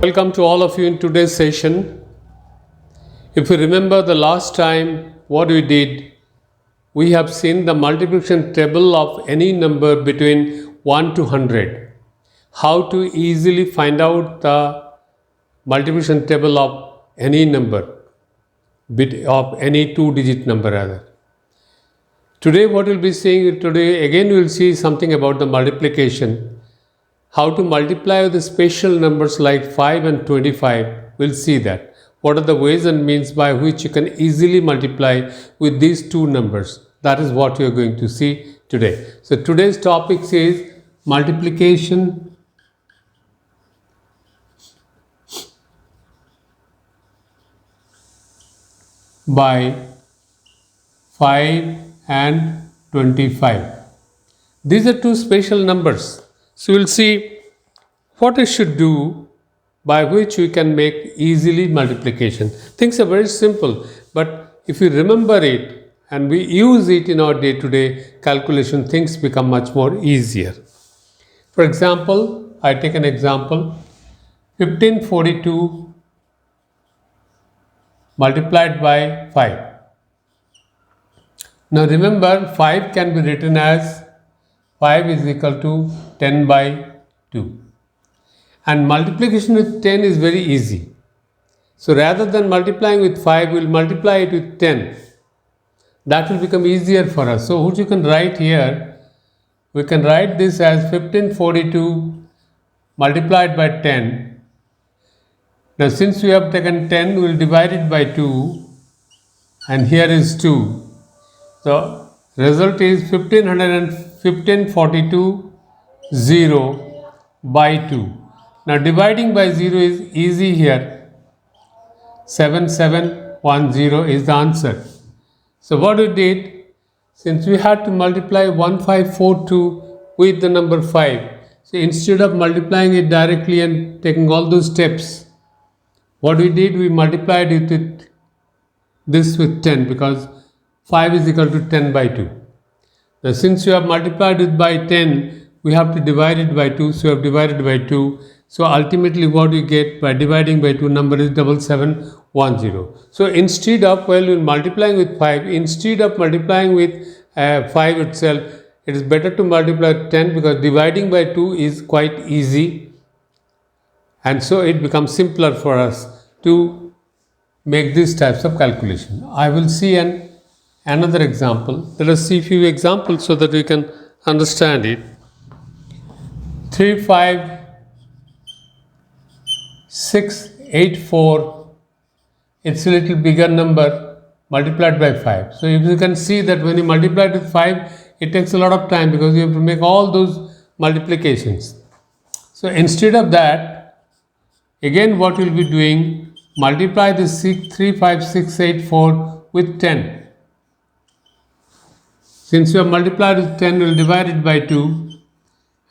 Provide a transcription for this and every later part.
Welcome to all of you in today's session. If you remember the last time what we did, we have seen the multiplication table of any number between 1 to 100. How to easily find out the multiplication table of any number, of any two-digit number rather. Today what we'll be seeing, we'll see something about the multiplication. How to multiply with the special numbers like 5 and 25, we'll see that. What are the ways and means by which you can easily multiply with these two numbers? That is what you're going to see today. So today's topic is multiplication by 5 and 25. These are two special numbers. So we'll see what we should do by which we can make easily multiplication. Things are very simple, but if we remember it and we use it in our day-to-day calculation, things become much more easier. For example, I take an example, 1542 multiplied by 5. Now remember, 5 can be written as 5 is equal to 10 by 2. And multiplication with 10 is very easy. So rather than multiplying with 5, we'll multiply it with 10. That will become easier for us. So what you can write here, we can write this as 1542 multiplied by 10. Now since we have taken 10, we'll divide it by 2. And here is 2. So result is 1542 0 by 2. Now dividing by 0 is easy here. 7710 is the answer. So what we did, since we had to multiply 1542 with the number 5, so instead of multiplying it directly and taking all those steps, what we did, we multiplied it with this with 10 because 5 is equal to 10 by 2. Now since you have multiplied it by 10, we have to divide it by 2, so we have divided by 2. So ultimately what you get by dividing by 2 number is 7710. So instead of, we're multiplying with 5, instead of multiplying with 5 itself, it is better to multiply 10 because dividing by 2 is quite easy. And so it becomes simpler for us to make these types of calculation. I will see another example. Let us see a few examples so that we can understand it. 35684, it's a little bigger number multiplied by 5. So if you can see that when you multiply it with 5, it takes a lot of time because you have to make all those multiplications. So instead of that, again what we will be doing, multiply this 35684 with 10. Since we have multiplied with 10, we will divide it by 2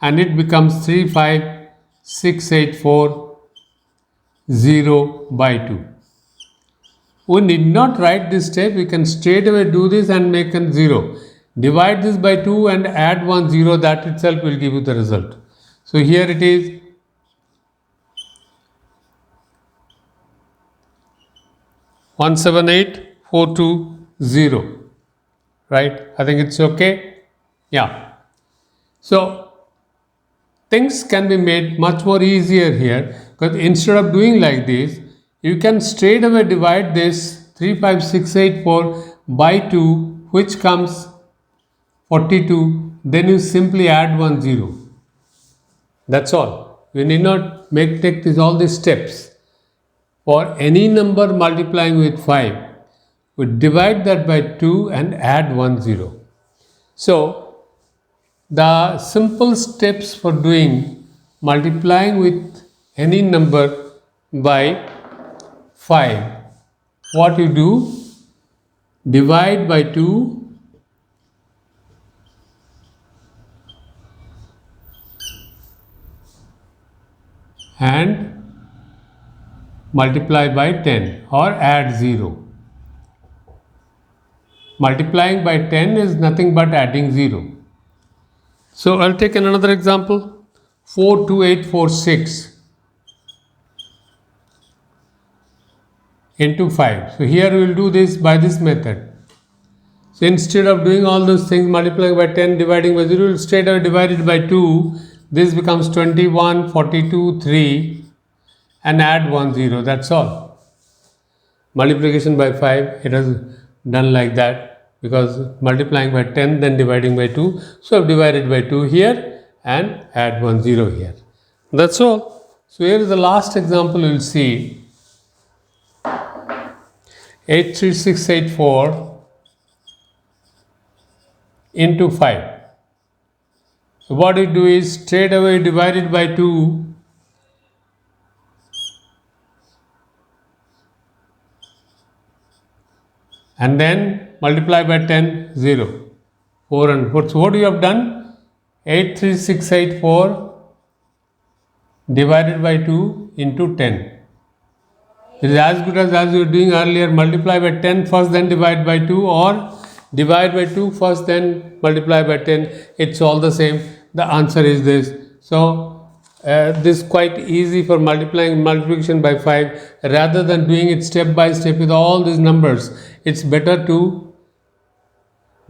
and it becomes 35684 0 by 2. We need not write this step, we can straight away do this and make a 0. Divide this by 2 and add 1 0, that itself will give you the result. So here it is 178420. Right? I think it's okay. Yeah. So things can be made much more easier here because instead of doing like this, you can straight away divide this 35684 by 2, which comes 42. Then you simply add 1 0. That's all. You need not take all these steps. For any number multiplying with 5, we divide that by 2 and add 1 0. So the simple steps for doing multiplying with any number by 5, what you do, divide by 2 and multiply by 10 or add 0. Multiplying by 10 is nothing but adding 0. So I'll take another example. 42846. into 5. So here we will do this by this method. So instead of doing all those things, multiplying by 10, dividing by 0, straight away divide it by 2. This becomes 21, 42, 3 and add 1 0. That's all. Multiplication by 5, it is done like that because multiplying by 10 then dividing by 2. So I've divided by 2 here and add 1 0 here. That's all. So here is the last example you will see. 83684 into 5. So what you do is straight away divide it by 2 and then multiply by 10, 0, 4 and 4. So what you have done? 83684 divided by 2 into 10. It is as good as you were doing earlier. Multiply by 10 first, then divide by 2, or divide by 2 first, then multiply by 10. It's all the same. The answer is this. So this is quite easy for multiplication by 5. Rather than doing it step by step with all these numbers, it's better to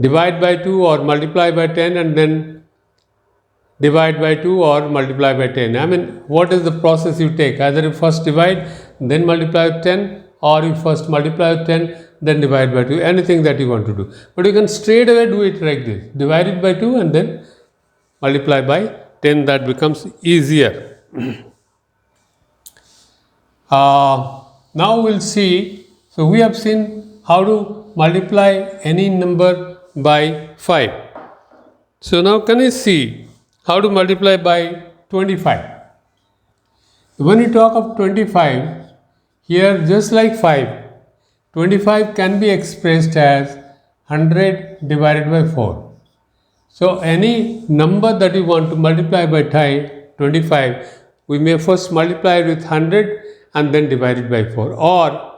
divide by 2 or multiply by 10 and then divide by 2 or multiply by 10. I mean, what is the process you take? Either you first divide, then multiply with 10, or you first multiply with 10, then divide by 2. Anything that you want to do. But you can straight away do it like this. Divide it by 2 and then multiply by 10. That becomes easier. Now we'll see. So we have seen how to multiply any number by 5. So now can you see how to multiply by 25? When you talk of 25, here just like 5, 25 can be expressed as 100 divided by 4. So any number that you want to multiply by 25, we may first multiply it with 100 and then divide it by 4, or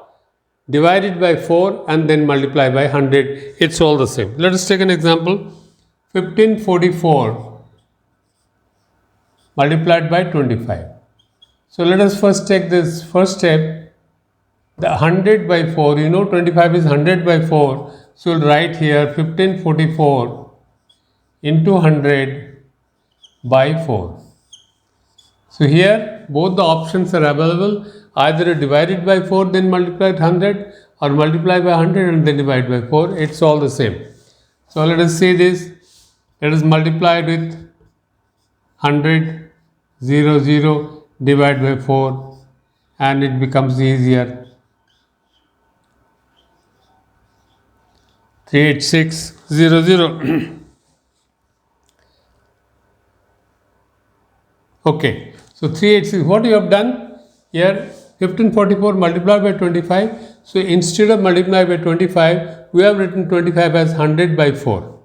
divide it by 4 and then multiply by 100. It's all the same. Let us take an example. 1544 multiplied by 25. So let us first take this first step. The 100 by 4, 25 is 100 by 4. So we'll write here 1544 into 100 by 4. So here both the options are available. Either divide it by 4 then multiply with 100, or multiply by 100 and then divide by 4. It's all the same. So let us see this. Let us multiply with 100, 0, 0, divide by 4, and it becomes easier. 38600. Okay, so 386. What you have done here? 1544 multiplied by 25. So instead of multiplying by 25, we have written 25 as 100 by 4.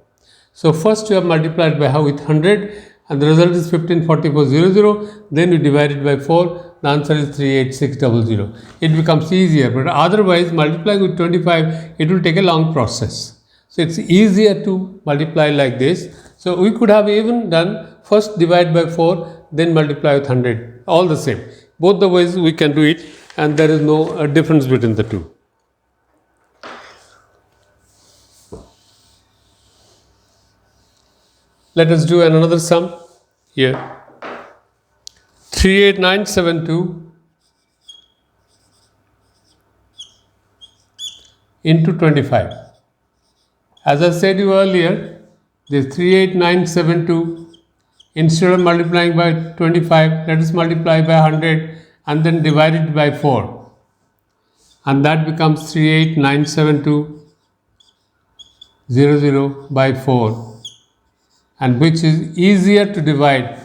So first you have multiplied by with 100, and the result is 154400. Then you divide it by 4. The answer is 38600. It becomes easier, but otherwise multiplying with 25, it will take a long process. So it's easier to multiply like this. So we could have even done first divide by 4, then multiply with 100. All the same. Both the ways we can do it, and there is no difference between the two. Let us do another sum here. 38972 into 25. As I said you earlier, this 38972, instead of multiplying by 25, let us multiply by 100 and then divide it by 4. And that becomes 38972 by 4. And which is easier to divide.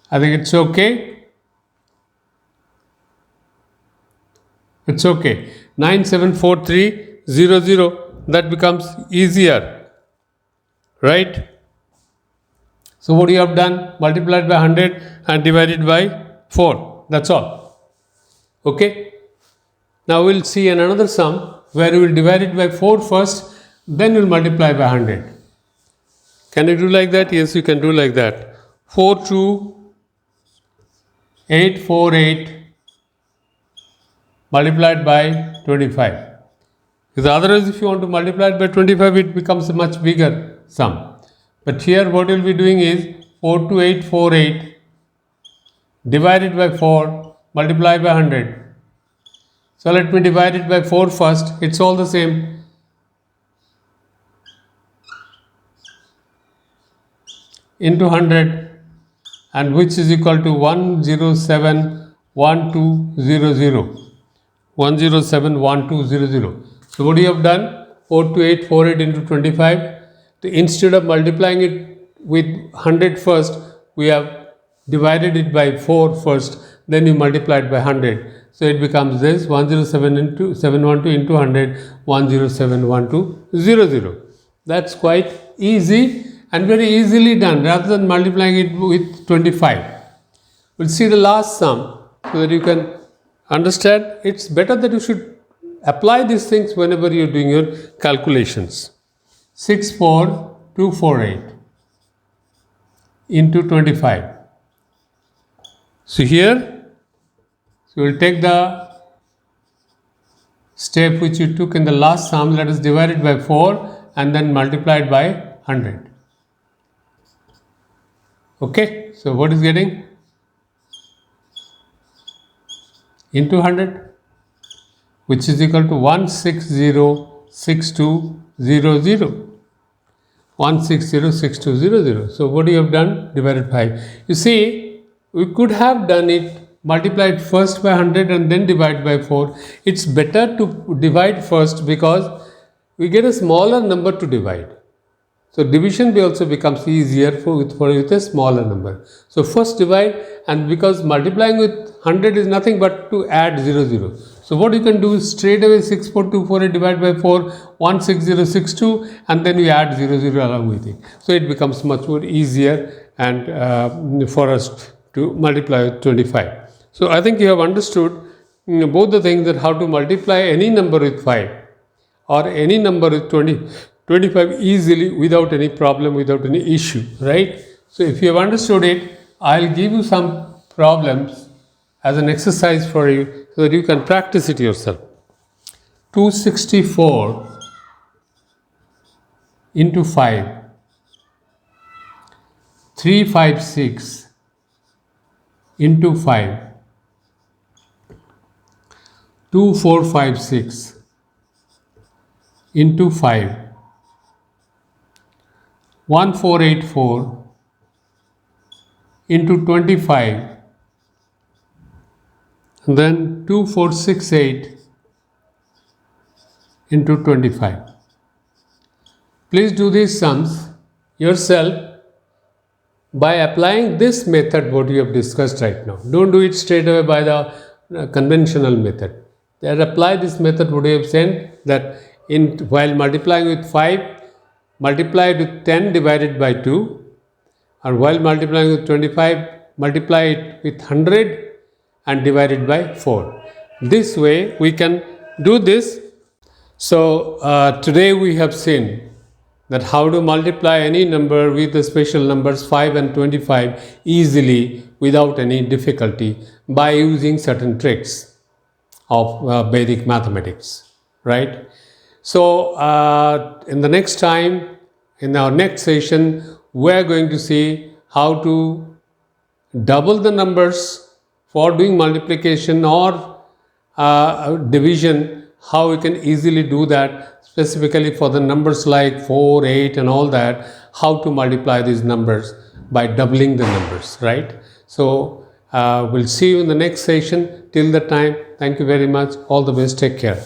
I think it's okay. It's okay. 974300, that becomes easier, right? So what you have done? Multiplied by 100 and divided by 4. That's all. Okay. Now we'll see another sum where we will divide it by 4 first, then we will multiply by 100. Can you do like that? Yes, you can do like that. 4 2 848 multiplied by 25. Because otherwise, if you want to multiply it by 25, it becomes a much bigger sum. But here what we'll be doing is 42848 divided by 4 multiplied by 100. So let me divide it by 4 first. It's all the same. Into 100, and which is equal to 1071200. 1071200. So what you have done? 42848 into 25. Instead of multiplying it with 100 first, we have divided it by 4 first, then you multiply it by 100. So it becomes this 10712 into 100, 1071200. That's quite easy and very easily done rather than multiplying it with 25. We'll see the last sum so that you can understand. It's better that you should apply these things whenever you're doing your calculations. 64248 into 25. So here, so we'll take the step which you took in the last sum, let us divide it by 4 and then multiply it by 100. Okay, so what is getting? Into 100, which is equal to 1606200. 1606200. So what you have done? Divided 5. You see, we could have done it multiplied first by 100 and then divide by 4. It's better to divide first because we get a smaller number to divide. So division also becomes easier with a smaller number. So first divide, and because multiplying with 100 is nothing but to add 00. So what you can do is straight away 64248 divided by 4, 16062, and then you add 00 along with it. So it becomes much more easier and for us to multiply with 25. So I think you have understood both the things, that how to multiply any number with 5 or any number with 25 easily without any problem, without any issue, right? So if you have understood it, I'll give you some problems as an exercise for you so that you can practice it yourself. 264 into 5, 356 into 5, 2456 into 5, 1484 into 25, and then 2468 into 25. Please do these sums yourself by applying this method what we have discussed right now. Don't do it straight away by the conventional method. Apply this method what we have said, that while multiplying with 5, multiply it with 10 divided by 2, and while multiplying with 25, multiply it with 100 and divide it by 4. This way we can do this. So today we have seen that how to multiply any number with the special numbers 5 and 25 easily without any difficulty by using certain tricks of Vedic mathematics, right? So in the next time, in our next session, we are going to see how to double the numbers for doing multiplication or division, how we can easily do that, specifically for the numbers like 4, 8 and all that, how to multiply these numbers by doubling the numbers, right? So we'll see you in the next session. Till that time, thank you very much. All the best. Take care.